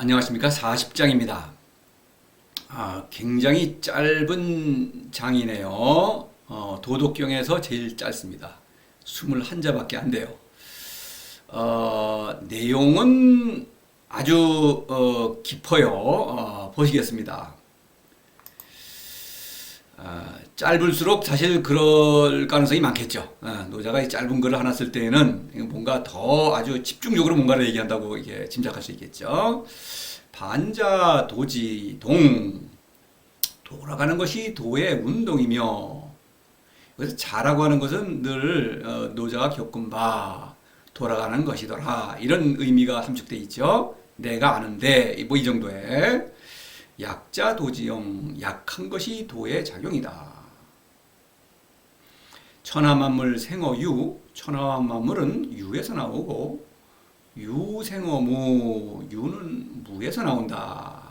안녕하십니까. 40장입니다. 굉장히 짧은 장이네요. 도덕경에서 제일 짧습니다. 21자밖에 안 돼요. 내용은 아주 깊어요. 보시겠습니다. 짧을수록 사실 그럴 가능성이 많겠죠. 노자가 이 짧은 글을 하나 쓸 때에는 뭔가 더 아주 집중적으로 뭔가를 얘기한다고 이게 짐작할 수 있겠죠. 반자 도지 동, 돌아가는 것이 도의 운동이며, 그래서 자라고 하는 것은 늘 노자가 겪은 바 돌아가는 것이더라, 이런 의미가 함축돼 있죠. 내가 아는데 뭐 이 정도에. 약자 도지용, 약한 것이 도의 작용이다. 천하만물 생어유, 천하와 만물은 유에서 나오고 유생어무, 유는 무에서 나온다.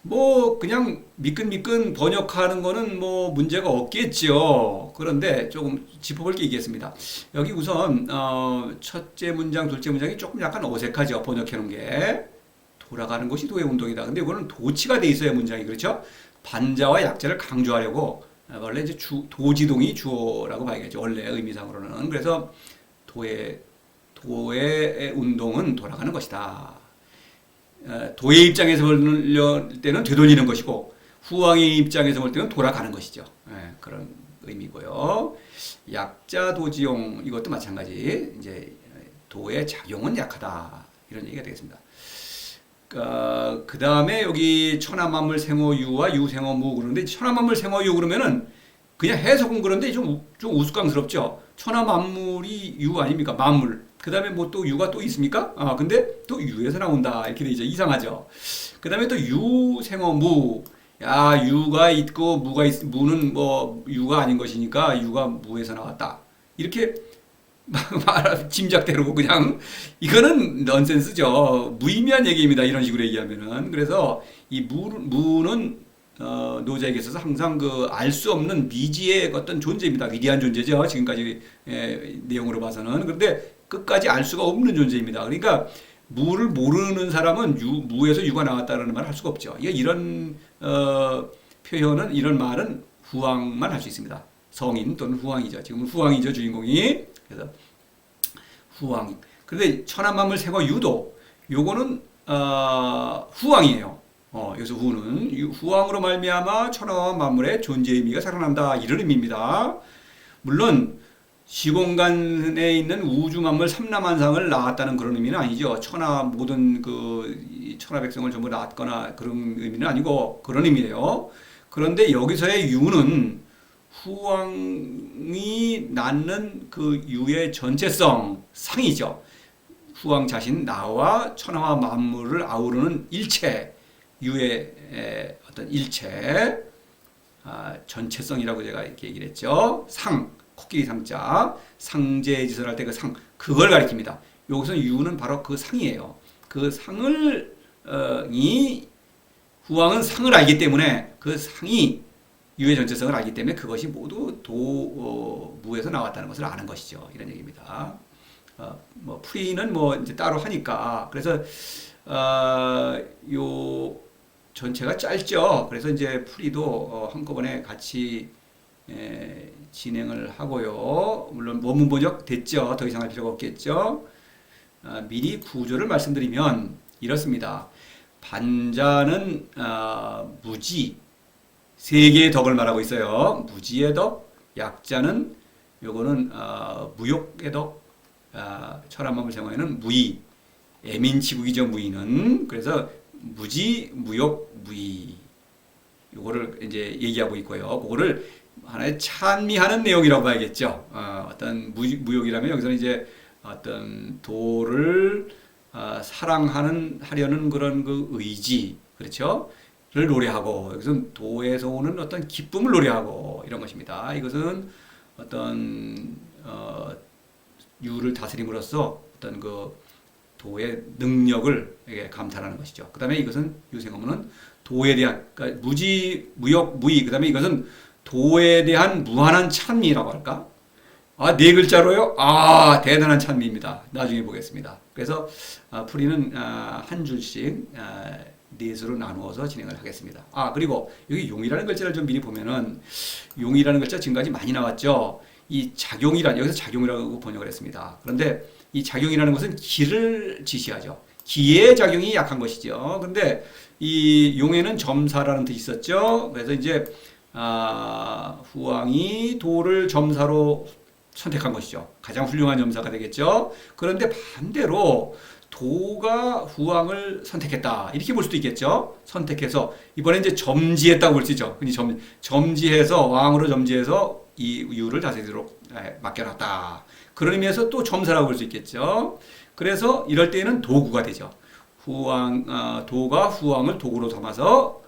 뭐 그냥 미끈미끈 번역하는 거는 뭐 문제가 없겠죠. 그런데 조금 짚어볼 게 있겠습니다. 여기 우선 첫째 문장, 둘째 문장이 조금 약간 어색하죠. 번역해 놓은 게. 돌아가는 것이 도의 운동이다. 근데 이거는 도치가 돼 있어야 문장이, 그렇죠? 반자와 약자를 강조하려고 원래 이제 도지동이 주어라고 봐야겠죠. 원래 의미상으로는. 그래서 도의 운동은 돌아가는 것이다. 도의 입장에서 볼 때는 되돌리는 것이고, 후왕의 입장에서 볼 때는 돌아가는 것이죠. 그런 의미고요. 약자 도지용, 이것도 마찬가지. 이제 도의 작용은 약하다, 이런 얘기가 되겠습니다. 그 다음에 여기 천하만물 생어유와 유생어무, 그러는데 천하만물 생어유 그러면은 그냥 해석은 그런데 좀 우스꽝스럽죠. 천하만물이 유 아닙니까? 만물. 그 다음에 뭐 또 유가 또 있습니까? 근데 또 유에서 나온다, 이렇게 되죠. 이상하죠. 그 다음에 또 유생어무. 야, 유가 있고 무는 뭐 유가 아닌 것이니까 유가 무에서 나왔다, 이렇게 짐작대로 그냥. 이거는 넌센스죠. 무의미한 얘기입니다, 이런 식으로 얘기하면은. 그래서 이 무는 노자에게 있어서 항상 그 알 수 없는 미지의 어떤 존재입니다. 위대한 존재죠, 지금까지 내용으로 봐서는. 그런데 끝까지 알 수가 없는 존재입니다. 그러니까 무를 모르는 사람은 무에서 유가 나왔다는 말을 할 수가 없죠. 이런 표현은, 이런 말은 후왕만 할 수 있습니다. 성인 또는 후왕이죠. 지금은 후왕이죠, 주인공이. 그래서 후왕. 그런데 천하만물 생어 유도, 요거는 후왕이에요. 여기서 후는 후왕으로 말미암아 천하와 만물의 존재 의미가 살아난다, 이런 의미입니다. 물론 시공간에 있는 우주 만물 삼라만상을 낳았다는 그런 의미는 아니죠. 천하 모든 그 천하 백성을 전부 낳았거나 그런 의미는 아니고 그런 의미예요. 그런데 여기서의 유는 후왕이 낳는 그 유의 전체성, 상이죠. 후왕 자신, 나와 천하와 만물을 아우르는 일체, 유의 어떤 일체, 전체성이라고 제가 이렇게 얘기를 했죠. 상, 코끼리 상자, 상제지설 할 때 그 상, 그걸 가리킵니다. 여기서 유는 바로 그 상이에요. 그 상을 후왕은 상을 알기 때문에, 그 상이 유의 전체성을 알기 때문에 그것이 모두 무에서 나왔다는 것을 아는 것이죠, 이런 얘기입니다. 뭐 풀이는 뭐 이제 따로 하니까. 그래서 요 전체가 짧죠. 그래서 이제 풀이도 한꺼번에 같이 진행을 하고요. 물론 원문 번역 됐죠. 더 이상 할 필요가 없겠죠. 미리 구조를 말씀드리면 이렇습니다. 반자는 무지, 세 개의 덕을 말하고 있어요. 무지의 덕. 약자는 요거는 무욕의 덕. 천하만물 생어에는 무의, 애민치국이죠, 무의는. 그래서 무지, 무욕, 무의, 요거를 이제 얘기하고 있고요. 그거를 하나의 찬미하는 내용이라고 봐야겠죠. 어떤 무욕이라면 여기서는 이제 어떤 도를 사랑하려는 그런 그 의지, 그렇죠? 를 노래하고, 여기서는 도에서 오는 어떤 기쁨을 노래하고, 이런 것입니다. 이것은 어떤 유를 다스림으로써 어떤 그 도의 능력을 감탄하는 것이죠. 그 다음에 이것은 유생어무는 도에 대한, 그러니까 무지, 무욕, 무의, 그 다음에 이것은 도에 대한 무한한 찬미라고 할까? 네 글자로요? 대단한 찬미입니다. 나중에 보겠습니다. 그래서 풀이는 한 줄씩 넷으로 나누어서 진행을 하겠습니다. 그리고 여기 용이라는 글자를 좀 미리 보면은 용이라는 글자 지금까지 많이 나왔죠. 이 작용이란 여기서 작용이라고 번역을 했습니다. 그런데 이 작용이라는 것은 기를 지시하죠. 기의 작용이 약한 것이죠. 그런데 이 용에는 점사라는 뜻이 있었죠. 그래서 이제 후왕이 도를 점사로 선택한 것이죠. 가장 훌륭한 점사가 되겠죠. 그런데 반대로 도가 후왕을 선택했다. 이렇게 볼 수도 있겠죠. 선택해서 이번에 이제 점지했다고 볼 수 있죠. 점지해서 왕으로 점지해서 이 유를 다스리도록 맡겨놨다. 그런 의미에서 또 점사라고 볼 수 있겠죠. 그래서 이럴 때에는 도구가 되죠. 도가 후왕을 도구로 삼아서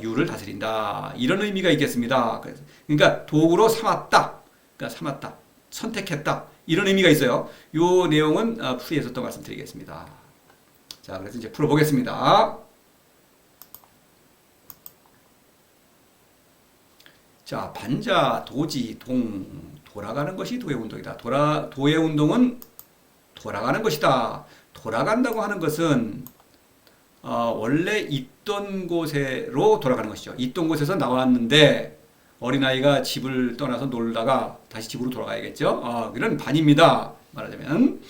유를 다스린다. 이런 의미가 있겠습니다. 그러니까 도구로 삼았다. 그러니까 삼았다. 선택했다. 이런 의미가 있어요. 이 내용은 풀이에서 또 말씀드리겠습니다. 자, 그래서 이제 풀어보겠습니다. 자, 반자, 도지, 돌아가는 것이 도의 운동이다. 도의 운동은 돌아가는 것이다. 돌아간다고 하는 것은 원래 있던 곳으로 돌아가는 것이죠. 있던 곳에서 나왔는데 어린아이가 집을 떠나서 놀다가 다시 집으로 돌아가야겠죠. 이런 반입니다. 말하자면.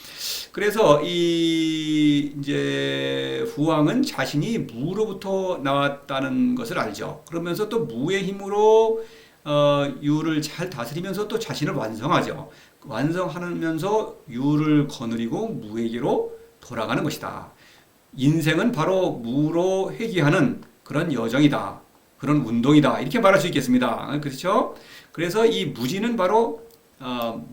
그래서 이제 후왕은 자신이 무로부터 나왔다는 것을 알죠. 그러면서 또 무의 힘으로 유를 잘 다스리면서 또 자신을 완성하죠. 완성하면서 유를 거느리고 무에게로 돌아가는 것이다. 인생은 바로 무로 회귀하는 그런 여정이다. 그런 운동이다. 이렇게 말할 수 있겠습니다. 그렇죠? 그래서 이 무지는 바로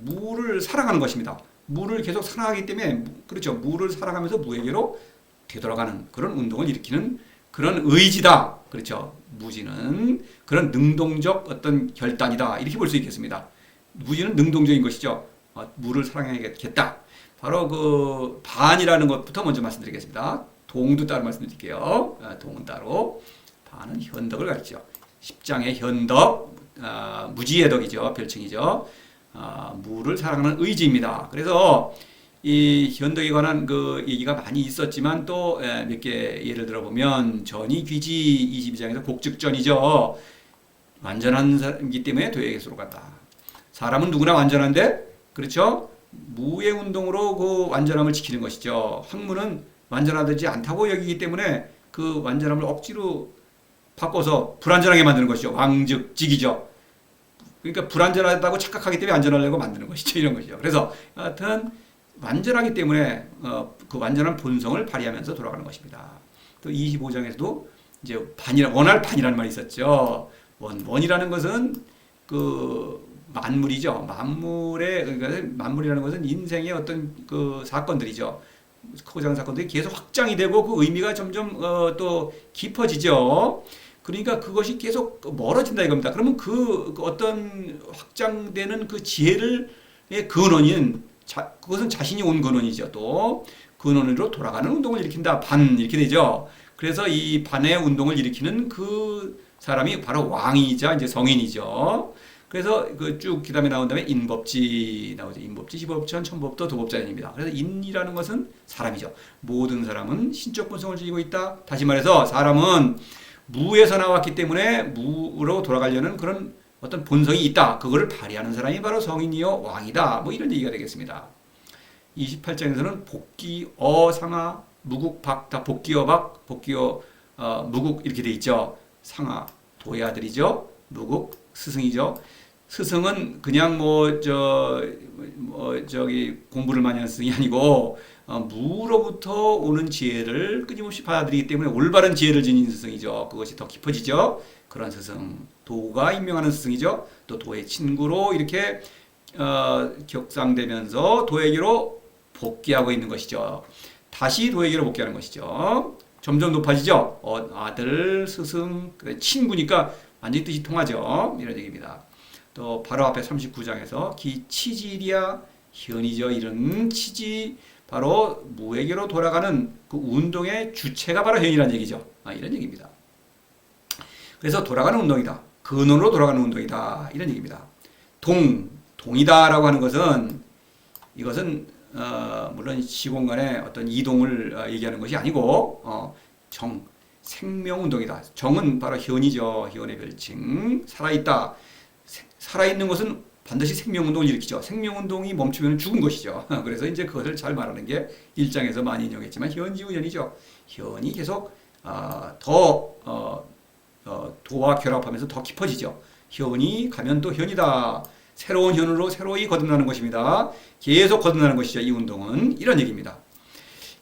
무를 사랑하는 것입니다. 무를 계속 사랑하기 때문에 그렇죠. 무를 사랑하면서 무에게로 되돌아가는 그런 운동을 일으키는 그런 의지다. 그렇죠. 무지는 그런 능동적 어떤 결단이다. 이렇게 볼 수 있겠습니다. 무지는 능동적인 것이죠. 무를 사랑해야겠다. 바로 그 반이라는 것부터 먼저 말씀드리겠습니다. 동도 따로 말씀드릴게요. 동은 따로. 반은 현덕을 가르치죠. 십장의 현덕, 무지의 덕이죠. 별칭이죠. 무를 사랑하는 의지입니다. 그래서 이 현덕에 관한 그 얘기가 많이 있었지만 또 몇 개 예를 들어보면 전이 귀지 22장에서 곡즉전이죠. 완전한 사람이기 때문에 도에게서로 간다. 사람은 누구나 완전한데 그렇죠? 무의 운동으로 그 완전함을 지키는 것이죠. 학문은 완전하지 않다고 여기기 때문에 그 완전함을 억지로 바꿔서 불완전하게 만드는 것이죠. 왕즉직이죠. 그러니까 불완전하다고 착각하기 때문에 안전하려고 만드는 것이죠. 이런 것이죠. 그래서 하여튼 완전하기 때문에 그 완전한 본성을 발휘하면서 돌아가는 것입니다. 또 25장에서도 이제 원할 반이라는 말이 있었죠. 원이라는 것은 그 만물이죠. 그러니까 만물이라는 것은 인생의 어떤 그 사건들이죠. 크고 작은 사건들이 계속 확장이 되고 그 의미가 점점 또 깊어지죠. 그러니까 그것이 계속 멀어진다 이겁니다. 그러면 그 어떤 확장되는 그 지혜의 근원인 그것은 자신이 온 근원이죠. 또 근원으로 돌아가는 운동을 일으킨다. 반 이렇게 되죠. 그래서 이 반의 운동을 일으키는 그 사람이 바로 왕이자 이제 성인이죠. 그래서 그 쭉 그다음에 나온 다음에 인법지 나오죠. 인법지, 시법천, 천법도, 도법자연입니다. 그래서 인이라는 것은 사람이죠. 모든 사람은 신적 본성을 지니고 있다. 다시 말해서 사람은 무에서 나왔기 때문에 무로 돌아가려는 그런 어떤 본성이 있다. 그거를 발휘하는 사람이 바로 성인이요 왕이다. 뭐 이런 얘기가 되겠습니다. 28장에서는 복기, 상하, 무국, 박, 다 복기어 박, 복기어 무국 이렇게 돼 있죠. 상하, 도의 아들이죠. 무국, 스승이죠. 스승은 그냥 저기 공부를 많이 하는 스승이 아니고 무로부터 오는 지혜를 끊임없이 받아들이기 때문에 올바른 지혜를 지닌 스승이죠. 그것이 더 깊어지죠. 그런 스승, 도가 임명하는 스승이죠. 또 도의 친구로 이렇게 격상되면서 도에게로 복귀하고 있는 것이죠. 다시 도에게로 복귀하는 것이죠. 점점 높아지죠. 아들, 스승, 친구니까 완전히 뜻이 통하죠. 이런 얘기입니다. 또 바로 앞에 39장에서 기치질이야 현이죠. 이런 치지 바로 무에게로 돌아가는 그 운동의 주체가 바로 현이라는 얘기죠. 이런 얘기입니다. 그래서 돌아가는 운동이다. 근원으로 돌아가는 운동이다. 이런 얘기입니다. 동이다라고 하는 것은 이것은 물론 시공간의 어떤 이동을 얘기하는 것이 아니고 생명운동이다. 정은 바로 현이죠. 현의 별칭. 살아있다. 살아있는 것은 반드시 생명운동을 일으키죠. 생명운동이 멈추면 죽은 것이죠. 그래서 이제 그것을 잘 말하는 게 1장에서 많이 인용했지만 현지우현이죠. 현이 계속 도와 결합하면서 더 깊어지죠. 현이 가면 또 현이다. 새로운 현으로 새로이 거듭나는 것입니다. 계속 거듭나는 것이죠. 이 운동은. 이런 얘기입니다.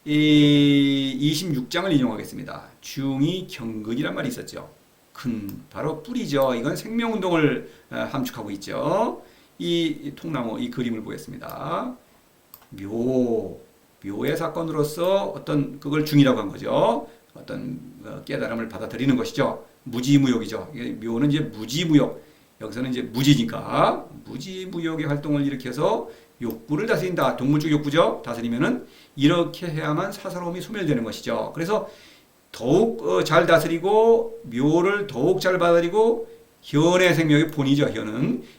이 26장을 인용하겠습니다. 중이 경근이란 말이 있었죠. 근, 바로 뿌리죠. 이건 생명운동을 함축하고 있죠. 이 통나무, 이 그림을 보겠습니다. 묘의 사건으로서 어떤 그걸 중이라고 한 거죠. 어떤 깨달음을 받아들이는 것이죠. 무지무욕이죠. 묘는 이제 무지무욕. 여기서는 이제 무지니까 무지무욕의 활동을 일으켜서 욕구를 다스린다. 동물적 욕구죠. 다스리면은 이렇게 해야만 사사로움이 소멸되는 것이죠. 그래서 더욱 잘 다스리고 묘를 더욱 잘 받아들이고 현의 생명의 본이죠.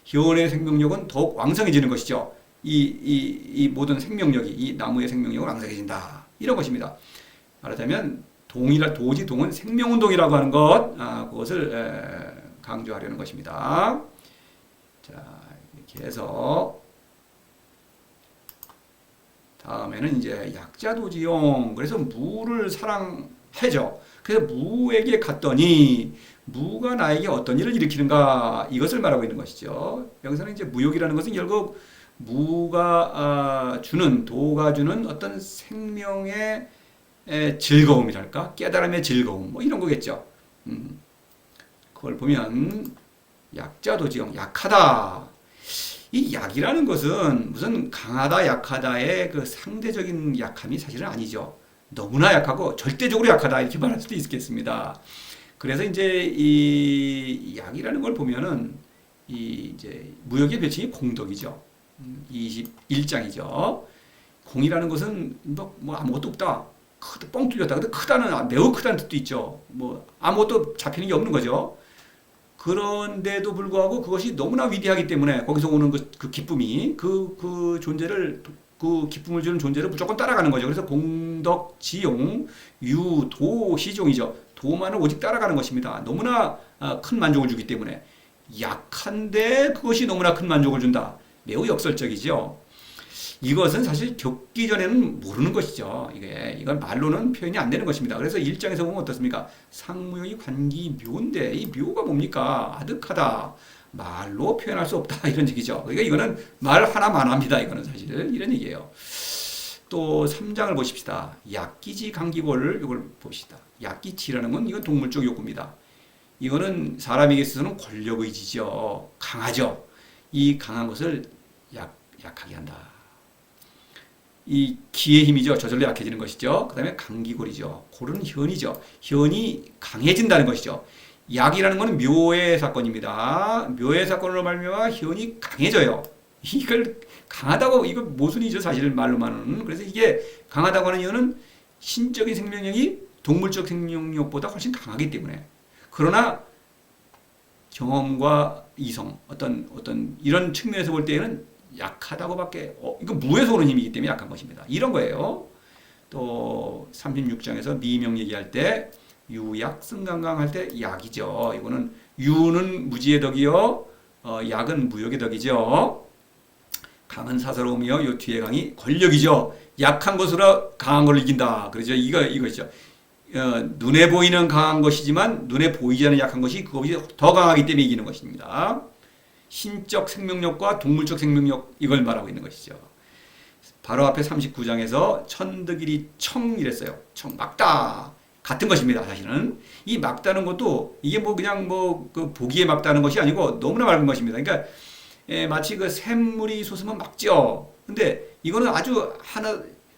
현의 생명력은 더욱 왕성해지는 것이죠. 이 모든 생명력이 이 나무의 생명력은 왕성해진다. 이런 것입니다. 말하자면 동은 생명운동이라고 하는 것, 그것을 강조하려는 것입니다. 자, 이렇게 해서 다음에는 이제 약자도지용. 그래서 무를 사랑해죠. 그래서 무에게 갔더니 무가 나에게 어떤 일을 일으키는가, 이것을 말하고 있는 것이죠. 여기서는 이제 무욕이라는 것은 결국 무가 도가 주는 어떤 생명의 즐거움이랄까, 깨달음의 즐거움, 뭐 이런 거겠죠. 그걸 보면 약자도지용, 약하다. 이 약이라는 것은 무슨 강하다, 약하다의 그 상대적인 약함이 사실은 아니죠. 너무나 약하고 절대적으로 약하다, 이렇게 말할 수도 있겠습니다. 그래서 이제 이 약이라는 걸 보면은 이제 무역의 별칭이 공덕이죠. 21장이죠. 공이라는 것은 뭐 아무것도 없다. 뻥 뚫렸다. 근데 크다는, 매우 크다는 뜻도 있죠. 뭐 아무것도 잡히는 게 없는 거죠. 그런데도 불구하고 그것이 너무나 위대하기 때문에 거기서 오는 그 기쁨이 그 존재를, 그 기쁨을 주는 존재를 무조건 따라가는 거죠. 그래서 공덕지용, 유도시종이죠. 도만을 오직 따라가는 것입니다. 너무나 큰 만족을 주기 때문에. 약한데 그것이 너무나 큰 만족을 준다. 매우 역설적이죠. 이것은 사실 겪기 전에는 모르는 것이죠. 이건 말로는 표현이 안 되는 것입니다. 그래서 1장에서 보면 어떻습니까? 상무의 관기 묘인데, 이 묘가 뭡니까? 아득하다. 말로 표현할 수 없다. 이런 얘기죠. 그러니까 이거는 말 하나만 합니다. 이거는 사실 이런 얘기예요. 또 3장을 보십시다. 약기지 강기고를 이걸 봅시다. 약기치라는 건 이건 동물적 욕구입니다. 이거는 사람에게 있어서는 권력의지죠. 강하죠. 이 강한 것을 약하게 한다. 이 기의 힘이죠. 저절로 약해지는 것이죠. 그 다음에 강기골이죠. 골은 현이죠. 현이 강해진다는 것이죠. 약이라는 것은 묘의 사건입니다. 묘의 사건으로 말미암아 현이 강해져요. 이걸 강하다고, 이거 모순이죠. 사실 말로만은. 그래서 이게 강하다고 하는 이유는 신적인 생명력이 동물적 생명력보다 훨씬 강하기 때문에. 그러나 경험과 이성, 어떤 이런 측면에서 볼 때에는 약하다고밖에, 이거 무에서 오는 힘이기 때문에 약한 것입니다. 이런 거예요. 또 36장에서 미명 얘기할 때 유약 승강강 할 때 약이죠. 이거는 유는 무지의 덕이요, 약은 무역의 덕이죠. 강은 사사로움이요, 요 뒤에 강이 권력이죠. 약한 것으로 강한 걸 이긴다. 그러죠. 이거죠. 눈에 보이는 강한 것이지만 눈에 보이지 않는 약한 것이 그것이 더 강하기 때문에 이기는 것입니다. 신적 생명력과 동물적 생명력, 이걸 말하고 있는 것이죠. 바로 앞에 39장에서 천득일이 청이랬어요. 막다. 같은 것입니다. 사실은 이 막다는 것도 이게 뭐 그냥 그 보기에 막다는 것이 아니고 너무나 맑은 것입니다. 그러니까 마치 그 샘물이 솟으면 막죠. 근데 이거는 아주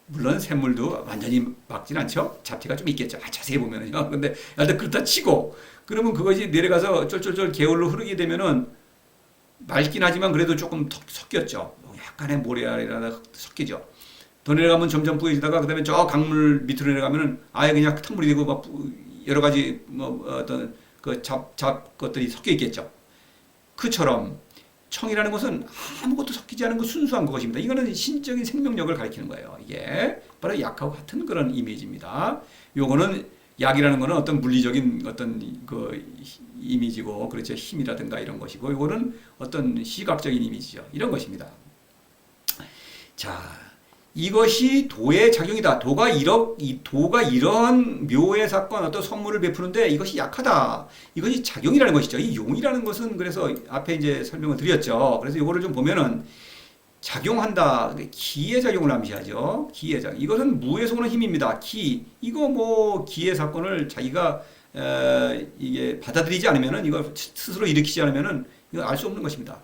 물론 샘물도 완전히 막진 않죠. 잡티가 좀 있겠죠. 자세히 보면은요. 근데 일단 그렇다 치고, 그러면 그것이 내려가서 쫄쫄쫄 개울로 흐르게 되면은 맑긴 하지만 그래도 조금 섞였죠. 약간의 모래알이라 섞이죠. 더 내려가면 점점 뿌얘지다가 그다음에 저 강물 밑으로 내려가면은 아예 그냥 탕물이 되고 막 여러 가지 어떤 그 잡 것들이 섞여 있겠죠. 그처럼 청이라는 것은 아무것도 섞이지 않은 그 순수한 그것입니다. 이거는 신적인 생명력을 가리키는 거예요. 이게 바로 약하고 같은 그런 이미지입니다. 요거는 약이라는 거는 어떤 물리적인 어떤 그 이미지고, 그렇죠. 힘이라든가 이런 것이고, 요거는 어떤 시각적인 이미지죠. 이런 것입니다. 자, 이것이 도의 작용이다. 도가 이러한 묘의 사건, 어떤 선물을 베푸는데 이것이 약하다. 이것이 작용이라는 것이죠. 이 용이라는 것은 그래서 앞에 이제 설명을 드렸죠. 그래서 이거를 좀 보면은 작용한다. 기의 작용을 암시하죠. 기의 작용. 이것은 무에서 오는 힘입니다. 기. 이거 뭐 기의 사건을 자기가 이게 받아들이지 않으면은, 이거 스스로 일으키지 않으면은 이거 알 수 없는 것입니다.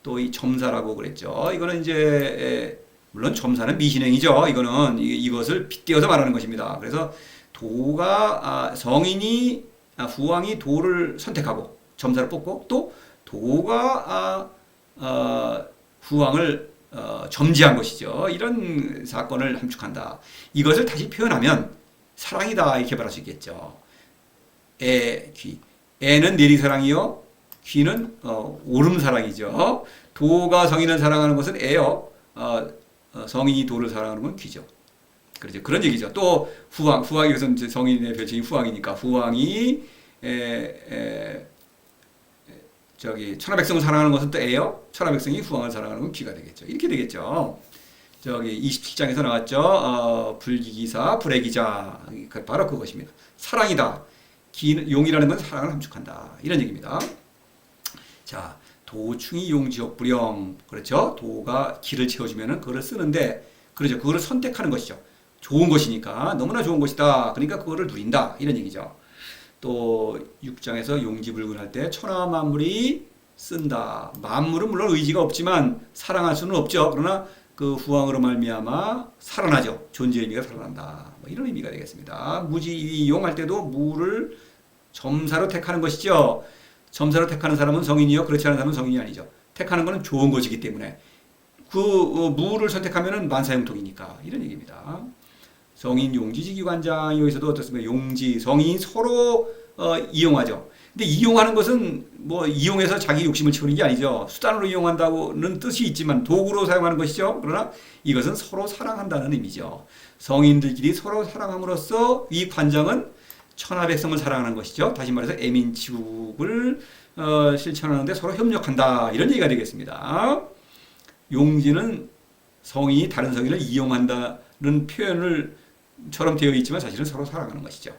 또 이 점사라고 그랬죠. 이거는 이제 물론 점사는 미신행이죠. 이거는 이것을 빗대어서 말하는 것입니다. 그래서 성인이 후왕이 도를 선택하고 점사를 뽑고, 또 도가 후왕을 점지한 것이죠. 이런 사건을 함축한다. 이것을 다시 표현하면 사랑이다, 이렇게 말할 수 있겠죠. 귀. 애는 내리사랑이요, 귀는 오름사랑이죠. 도가 성인을 사랑하는 것은 애요, 성인이 도를 사랑하는 건 귀죠. 그렇죠. 그런 얘기죠. 또 후왕이 여기서 성인의 별칭이 후왕이니까, 후왕이 천하백성을 사랑하는 것은 또 애요, 천하백성이 후왕을 사랑하는 건 귀가 되겠죠. 이렇게 되겠죠. 27장에서 나왔죠. 불기기사, 불애기자. 바로 그것입니다. 사랑이다. 용이라는 건 사랑을 함축한다. 이런 얘기입니다. 자, 도충이 용지옥불영. 그렇죠. 도가 기를 채워주면은 그거를 쓰는데, 그렇죠. 그거를 선택하는 것이죠. 좋은 것이니까, 너무나 좋은 것이다. 그러니까 그거를 누린다. 이런 얘기죠. 또 6장에서 용지불근할 때 천하 만물이 쓴다. 만물은 물론 의지가 없지만 사랑할 수는 없죠. 그러나 그 후왕으로 말미암아 살아나죠. 존재의 의미가 살아난다. 뭐 이런 의미가 되겠습니다. 무지용할 때도 무를 점사로 택하는 것이죠. 점사로 택하는 사람은 성인이요, 그렇지 않은 사람은 성인이 아니죠. 택하는 것은 좋은 것이기 때문에 그 무를 선택하면은 만사형통이니까, 이런 얘기입니다. 성인 용지지기관장, 여기서도 어떻습니까? 용지, 성인이 서로 이용하죠. 근데 이용하는 것은 뭐 이용해서 자기 욕심을 채우는 게 아니죠. 수단으로 이용한다고는 뜻이 있지만 도구로 사용하는 것이죠. 그러나 이것은 서로 사랑한다는 의미죠. 성인들끼리 서로 사랑함으로써 이 관장은 천하백성을 사랑하는 것이죠. 다시 말해서 애민치국을 실천하는데 서로 협력한다. 이런 얘기가 되겠습니다. 용지는 성인이 다른 성인을 이용한다는 표현을처럼 되어 있지만 사실은 서로 사랑하는 것이죠.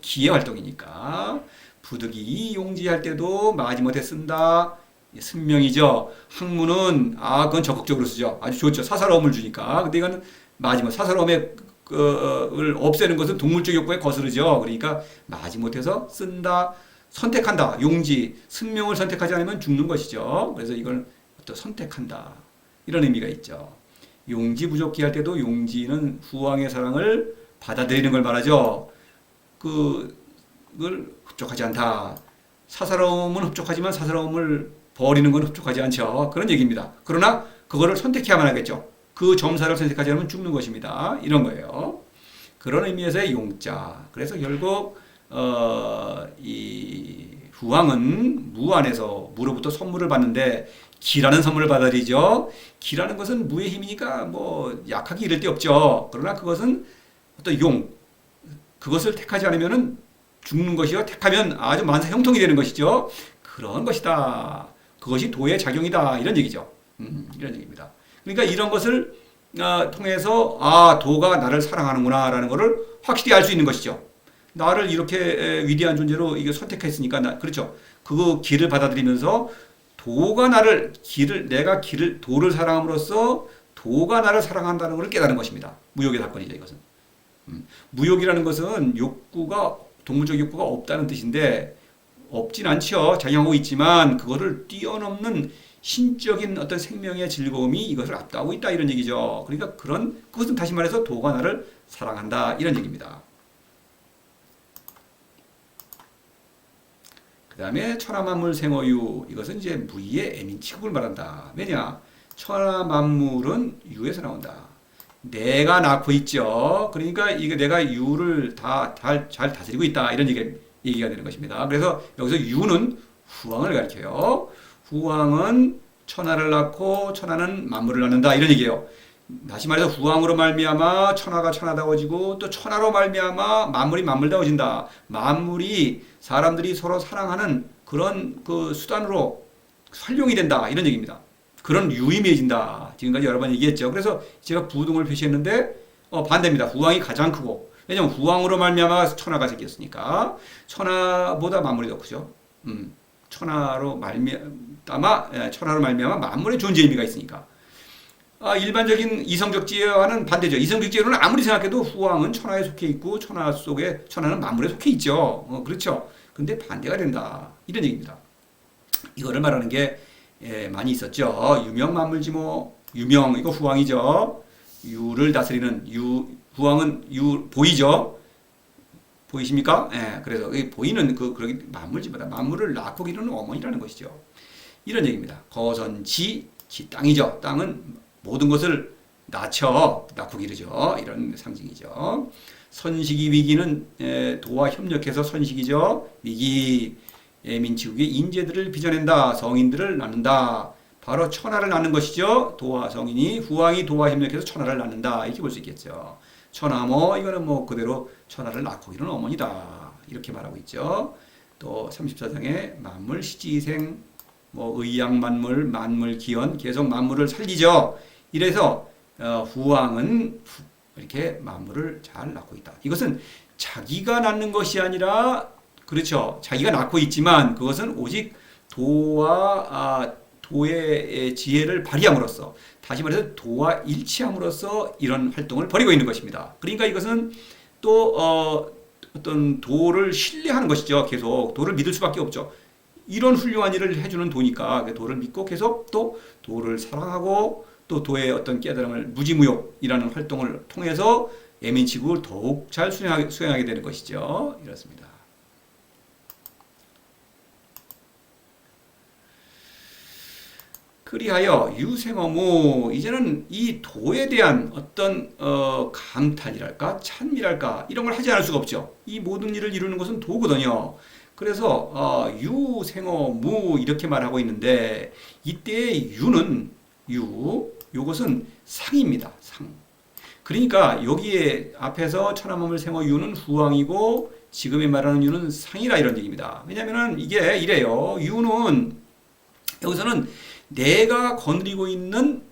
기의 활동이니까. 부득이 용지할 때도 마지못해 쓴다. 승명이죠. 학문은 그건 적극적으로 쓰죠. 아주 좋죠. 사사로움을 주니까. 근데 이건 마지못 사사로움을 없애는 것은 동물적 욕구에 거스르죠. 그러니까 마지못해서 쓴다. 선택한다. 용지, 승명을 선택하지 않으면 죽는 것이죠. 그래서 이걸 또 선택한다. 이런 의미가 있죠. 용지 부족기 할 때도 용지는 후왕의 사랑을 받아들이는 걸 말하죠. 그걸 흡족하지 않다. 사사로움은 흡족하지만 사사로움을 버리는 건 흡족하지 않죠. 그런 얘기입니다. 그러나 그거를 선택해야만 하겠죠. 그 점사를 선택하지 않으면 죽는 것입니다. 이런 거예요. 그런 의미에서의 용자. 그래서 결국 이 후왕은 무 안에서 무로부터 선물을 받는데 기라는 선물을 받아들이죠. 기라는 것은 무의 힘이니까 뭐 약하기 이를 데 없죠. 그러나 그것은 어떤 그것을 택하지 않으면은 죽는 것이요, 택하면 아주 만사 형통이 되는 것이죠. 그런 것이다. 그것이 도의 작용이다. 이런 얘기죠. 이런 얘기입니다. 그러니까 이런 것을 통해서 도가 나를 사랑하는구나 라는 것을 확실히 알 수 있는 것이죠. 나를 이렇게 위대한 존재로 이게 선택했으니까 그렇죠. 그 길을 받아들이면서 도가 도를 사랑함으로써 도가 나를 사랑한다는 것을 깨달은 것입니다. 무욕의 사건이죠, 이것은. 무욕이라는 것은 동물적 욕구가 없다는 뜻인데, 없진 않죠. 작용하고 있지만 그거를 뛰어넘는 신적인 어떤 생명의 즐거움이 이것을 압도하고 있다, 이런 얘기죠. 그러니까 그것은 다시 말해서 도가 나를 사랑한다, 이런 얘기입니다. 그 다음에 천하만물 생어유. 이것은 이제 무의의 애민치국을 말한다. 왜냐? 천하만물은 유에서 나온다. 내가 낳고 있죠. 그러니까 이게 내가 유를 잘 다스리고 있다. 이런 얘기가 되는 것입니다. 그래서 여기서 유는 후왕을 가리켜요. 후왕은 천하를 낳고 천하는 만물을 낳는다 이런 얘기예요. 다시 말해서 후왕으로 말미암아 천하가 천하다워지고 또 천하로 말미암아 만물이 만물다워진다. 만물이 사람들이 서로 사랑하는 그런 그 수단으로 활용이 된다 이런 얘기입니다. 그런 유의미해진다. 지금까지 여러 번 얘기했죠. 그래서 제가 부등을 표시했는데 반대입니다. 후왕이 가장 크고 왜냐면 후왕으로 말미암아 천하가 생겼으니까 천하보다 만물이 더 크죠. 천하로 말미암아 만물의 존재 의미가 있으니까. 일반적인 이성적 지혜와는 반대죠. 이성적 지혜로는 아무리 생각해도 후왕은 천하에 속해 있고 천하 속에 천하는 만물에 속해 있죠. 그렇죠. 근데 반대가 된다. 이런 얘기입니다. 이거를 말하는 게 많이 있었죠. 유명 만물지모 유명 이거 후왕이죠. 유를 다스리는 후왕은 보이죠. 보이십니까? 그래서 보이는 그러기 만물지마다 만물을 낳고 기르는 어머니라는 것이죠. 이런 얘기입니다. 거선지 땅이죠. 땅은 모든 것을 낳고 기르죠. 이런 상징이죠. 선식이 위기는 도와 협력해서 선식이죠. 위기 민치국의 인재들을 빚어낸다. 성인들을 낳는다. 바로 천하를 낳는 것이죠. 도와 성인이 후왕이 도와 협력해서 천하를 낳는다. 이렇게 볼 수 있겠죠. 천하모 이거는 뭐 그대로 천하를 낳고 기르는 어머니다. 이렇게 말하고 있죠. 또 34장에 만물 시지생 의양만물 만물기원 계속 만물을 살리죠. 이래서 후왕은 이렇게 만물을 잘 낳고 있다. 이것은 자기가 낳는 것이 아니라 그렇죠. 자기가 낳고 있지만 그것은 오직 도의 지혜를 발휘함으로써 다시 말해서 도와 일치함으로써 이런 활동을 벌이고 있는 것입니다. 그러니까 이것은 또 어떤 도를 신뢰하는 것이죠. 계속 도를 믿을 수밖에 없죠. 이런 훌륭한 일을 해주는 도니까 도를 믿고 계속 또 도를 사랑하고 또 도의 어떤 깨달음을 무지무욕이라는 활동을 통해서 예민치국을 더욱 잘 수행하게 되는 것이죠. 이렇습니다. 그리하여 유생어무 이제는 이 도에 대한 어떤 감탄이랄까 찬미랄까 이런 걸 하지 않을 수가 없죠. 이 모든 일을 이루는 것은 도거든요. 그래서 유생어무 이렇게 말하고 있는데 이때의 유는 요것은 상입니다. 상. 그러니까 여기에 앞에서 천하만물 생어 유는 후왕이고 지금에 말하는 유는 상이라 이런 얘기입니다. 왜냐면은 이게 이래요. 유는 여기서는 내가 거느리고 있는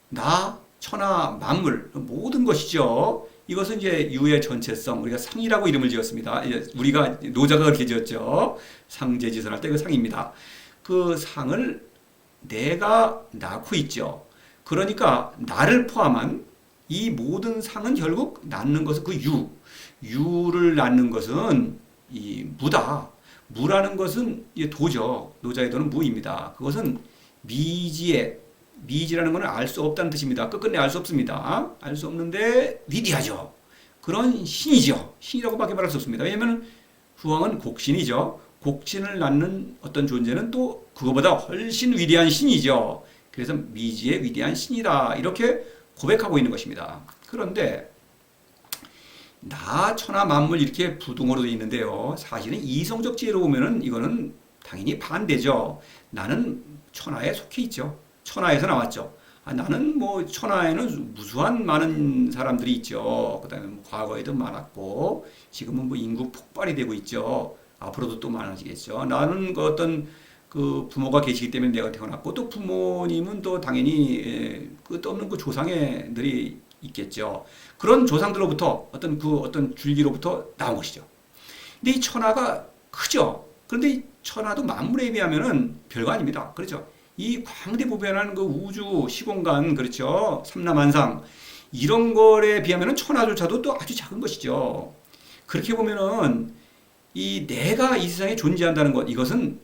나, 천하, 만물 모든 것이죠. 이것은 이제 유의 전체성 우리가 상이라고 이름을 지었습니다. 우리가 노자가 그렇게 지었죠. 상제지선할 때 그 상입니다. 그 상을 내가 낳고 있죠. 그러니까 나를 포함한 이 모든 상은 결국 낳는 것은 그 유를 낳는 것은 이 무다. 무라는 것은 도죠. 노자의 도는 무입니다. 그것은 미지라는 것은 알 수 없다는 뜻입니다. 끝끝내 알 수 없습니다. 알 수 없는데 위대하죠. 그런 신이죠. 신이라고밖에 말할 수 없습니다. 왜냐하면 후왕은 곡신이죠. 곡신을 낳는 어떤 존재는 또 그거보다 훨씬 위대한 신이죠. 그래서 미지의 위대한 신이다. 이렇게 고백하고 있는 것입니다. 그런데 나, 천하, 만물 이렇게 부등호로 되어 있는데요. 사실은 이성적 지혜로 보면은 이거는 당연히 반대죠. 나는 천하에 속해 있죠. 천하에서 나왔죠. 나는 뭐 천하에는 무수한 많은 사람들이 있죠. 그다음에 뭐 과거에도 많았고 지금은 뭐 인구 폭발이 되고 있죠. 앞으로도 또 많아지겠죠. 나는 그 어떤 그 부모가 계시기 때문에 내가 태어났고 또 부모님은 또 당연히 끝없는 그 조상들이 있겠죠. 그런 조상들로부터 어떤 줄기로부터 나온 것이죠. 근데 이 천하가 크죠. 그런데 이 천하도 만물에 비하면은 별거 아닙니다. 그렇죠. 이 광대무변한 그 우주 시공간 그렇죠. 삼라만상 이런 거에 비하면은 천하조차도 또 아주 작은 것이죠. 그렇게 보면은 이 내가 이 세상에 존재한다는 것 이것은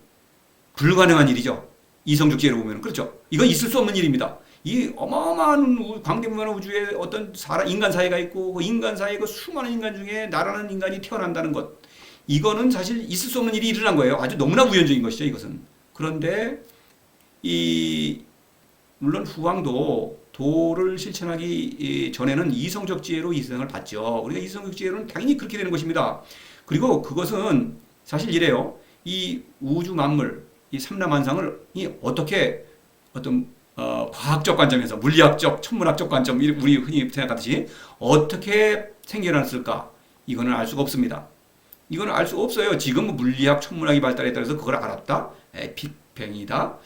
불가능한 일이죠. 이성적 지혜로 보면 그렇죠. 이건 있을 수 없는 일입니다. 이 어마어마한 광대무변한 우주에 어떤 인간 사회가 있고 그 인간 사회에 그 수많은 인간 중에 나라는 인간이 태어난다는 것 이거는 사실 있을 수 없는 일이 일어난 거예요. 아주 너무나 우연적인 것이죠. 이것은. 그런데 물론 후왕도 도를 실천하기 전에는 이성적 지혜로 이 세상을 봤죠. 우리가 이성적 지혜로는 당연히 그렇게 되는 것입니다. 그리고 그것은 사실 이래요. 이 우주 만물, 이 삼라만상을 어떻게 어떤 과학적 관점에서 물리학적, 천문학적 관점 우리 흔히 생각하듯이 어떻게 생겨났을까? 이거는 알 수가 없습니다. 이거는 알 수 없어요. 지금 물리학, 천문학이 발달에 따라서 그걸 알았다? 빅뱅이다?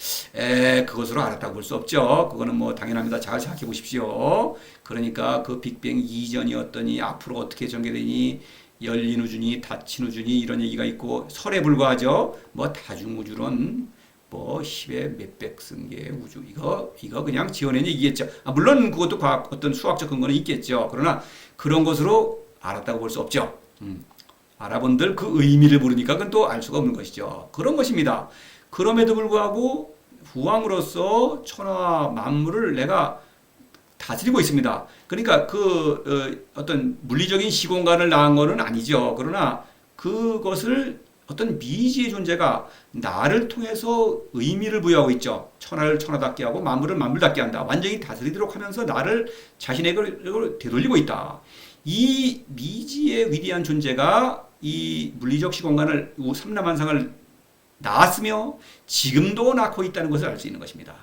그것으로 알았다고 볼 수 없죠. 그거는 뭐 당연합니다. 잘 생각해 보십시오. 그러니까 그 빅뱅 이전이었더니 앞으로 어떻게 전개되니 열린 우주니 닫힌 우주니 이런 얘기가 있고 설에 불과하죠. 뭐 다중우주론 뭐 10의 몇백 승계의 우주 이거 그냥 지어낸 얘기겠죠. 물론 그것도 과학 어떤 수학적 근거는 있겠죠. 그러나 그런 것으로 알았다고 볼 수 없죠. 알아본들 그 의미를 모르니까 그건 또 알 수가 없는 것이죠. 그런 것입니다. 그럼에도 불구하고 후왕으로서 천하 만물을 내가 다스리고 있습니다. 그러니까 어떤 물리적인 시공간을 낳은 것은 아니죠. 그러나 그것을 어떤 미지의 존재가 나를 통해서 의미를 부여하고 있죠. 천하를 천하답게 하고 만물을 만물답게 한다. 완전히 다스리도록 하면서 나를 자신에게 되돌리고 있다. 이 미지의 위대한 존재가 이 물리적 시공간을 삼라만상을 낳았으며 지금도 낳고 있다는 것을 알 수 있는 것입니다.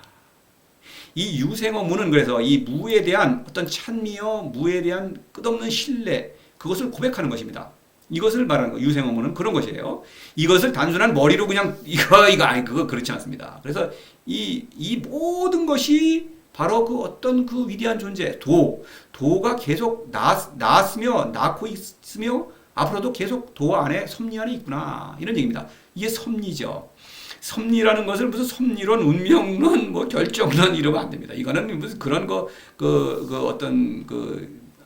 이 유생어무는 그래서 이 무에 대한 어떤 찬미여 무에 대한 끝없는 신뢰 그것을 고백하는 것입니다. 이것을 말하는 거 유생어무는 그런 것이에요. 이것을 단순한 머리로 그냥 그거 그렇지 않습니다. 그래서 이 모든 것이 바로 그 어떤 그 위대한 존재 도가 계속 낳았으며 낳고 있으며 앞으로도 계속 도 안에 섭리 안에 있구나 이런 얘기입니다. 이게 섭리죠. 섭리라는 것을 무슨 섭리론, 운명론, 뭐 결정론 이러면 안 됩니다. 이거는 무슨 그런 어떤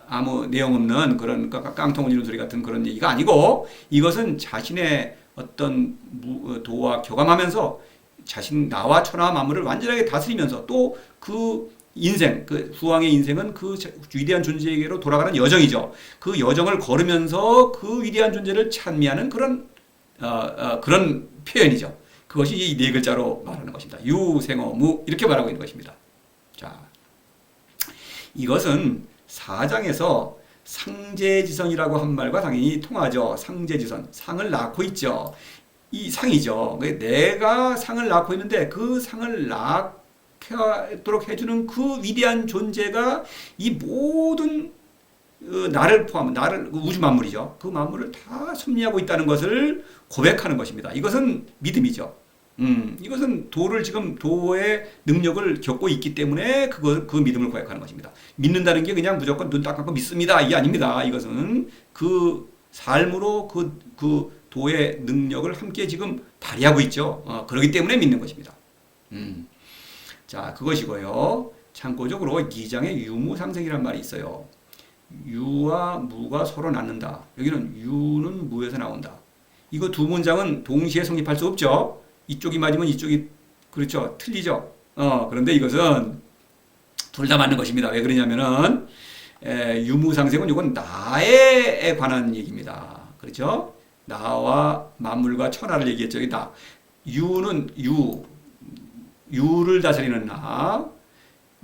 아무 내용 없는 그런 깡통 울리는 소리 같은 그런 얘기가 아니고 이것은 자신의 어떤 도와 교감하면서 나와 천하 만물을 완전하게 다스리면서 또 그 인생, 그 후왕의 인생은 그 위대한 존재에게로 돌아가는 여정이죠. 그 여정을 걸으면서 그 위대한 존재를 찬미하는 그런 표현이죠. 그것이 이 네 글자로 말하는 것입니다. 유생어무 이렇게 말하고 있는 것입니다. 자, 이것은 사장에서 상제지선이라고 한 말과 당연히 통하죠. 상제지선, 상을 낳고 있죠. 이 상이죠. 내가 상을 낳고 있는데 그 상을 낳도록 해주는 그 위대한 존재가 이 모든 나를 포함한 우주 만물이죠. 그 만물을 다 섭리하고 있다는 것을 고백하는 것입니다. 이것은 믿음이죠. 이것은 도의 능력을 겪고 있기 때문에 그 믿음을 고백하는 것입니다. 믿는다는 게 그냥 무조건 눈 딱 감고 믿습니다. 이게 아닙니다. 이것은 그 삶으로 그 도의 능력을 함께 지금 발휘하고 있죠. 그렇기 때문에 믿는 것입니다. 자, 그것이고요. 참고적으로 2장에 유무상생이라는 말이 있어요. 유와 무가 서로 낳는다. 여기는 유는 무에서 나온다. 이거 두 문장은 동시에 성립할 수 없죠. 이쪽이 맞으면 이쪽이 그렇죠. 틀리죠. 그런데 이것은 둘 다 맞는 것입니다. 왜 그러냐면은 유무상생은 이건 나에 관한 얘기입니다. 그렇죠? 나와 만물과 천하를 얘기했죠. 나 유는 유를 다스리는 나,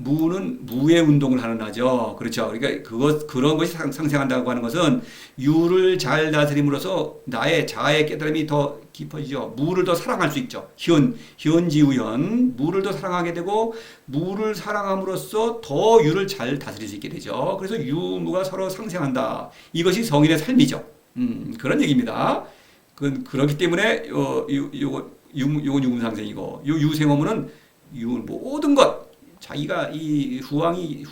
무는 무의 운동을 하는 나죠. 그렇죠. 그러니까 그런 것이 상생한다고 하는 것은 유를 잘 다스림으로써 나의 자아의 깨달음이 더 깊어지죠. 무를 더 사랑할 수 있죠. 현지우현 무를 더 사랑하게 되고 무를 사랑함으로써 더 유를 잘 다스릴 수 있게 되죠. 그래서 유무가 서로 상생한다. 이것이 성인의 삶이죠. 그런 얘기입니다. 그렇기 때문에 요건 유무상생이고 요 유생어무는 모든 것 자기가 이 후왕이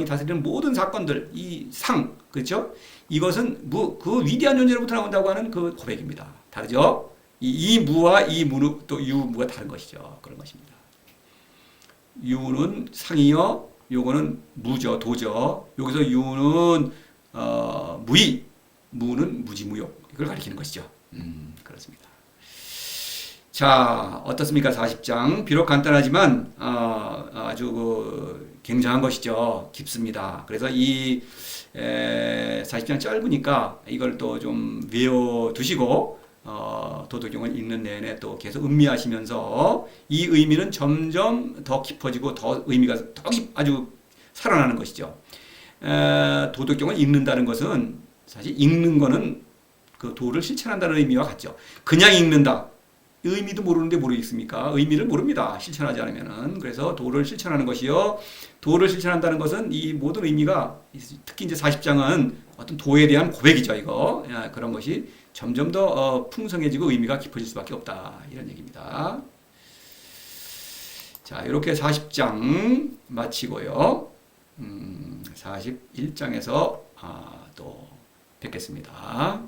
다스리는 모든 사건들, 이 그렇죠? 이것은 그 위대한 존재로부터 나온다고 하는 그 고백입니다. 다르죠? 이 무와 이 무는 또 유무가 다른 것이죠. 그런 것입니다. 유는 상이요, 요거는 무죠, 도죠. 여기서 유는 무의, 무는 무지무욕 이걸 가리키는 것이죠. 그렇습니다. 자, 어떻습니까? 40장. 비록 간단하지만 아주 굉장한 것이죠. 깊습니다. 그래서 이 40장 짧으니까 이걸 또 좀 외워두시고 도덕경을 읽는 내내 또 계속 음미하시면서 이 의미는 점점 더 깊어지고 더 의미가 더 아주 살아나는 것이죠. 도덕경을 읽는다는 것은 사실 읽는 거는 그 도를 실천한다는 의미와 같죠. 그냥 읽는다. 의미도 모르는데 모르겠습니까? 의미를 모릅니다. 실천하지 않으면은. 그래서 도를 실천하는 것이요. 도를 실천한다는 것은 이 모든 의미가 특히 이제 40장은 어떤 도에 대한 고백이죠. 이거. 그런 것이 점점 더 풍성해지고 의미가 깊어질 수밖에 없다. 이런 얘기입니다. 자, 이렇게 40장 마치고요. 41장에서 또 뵙겠습니다.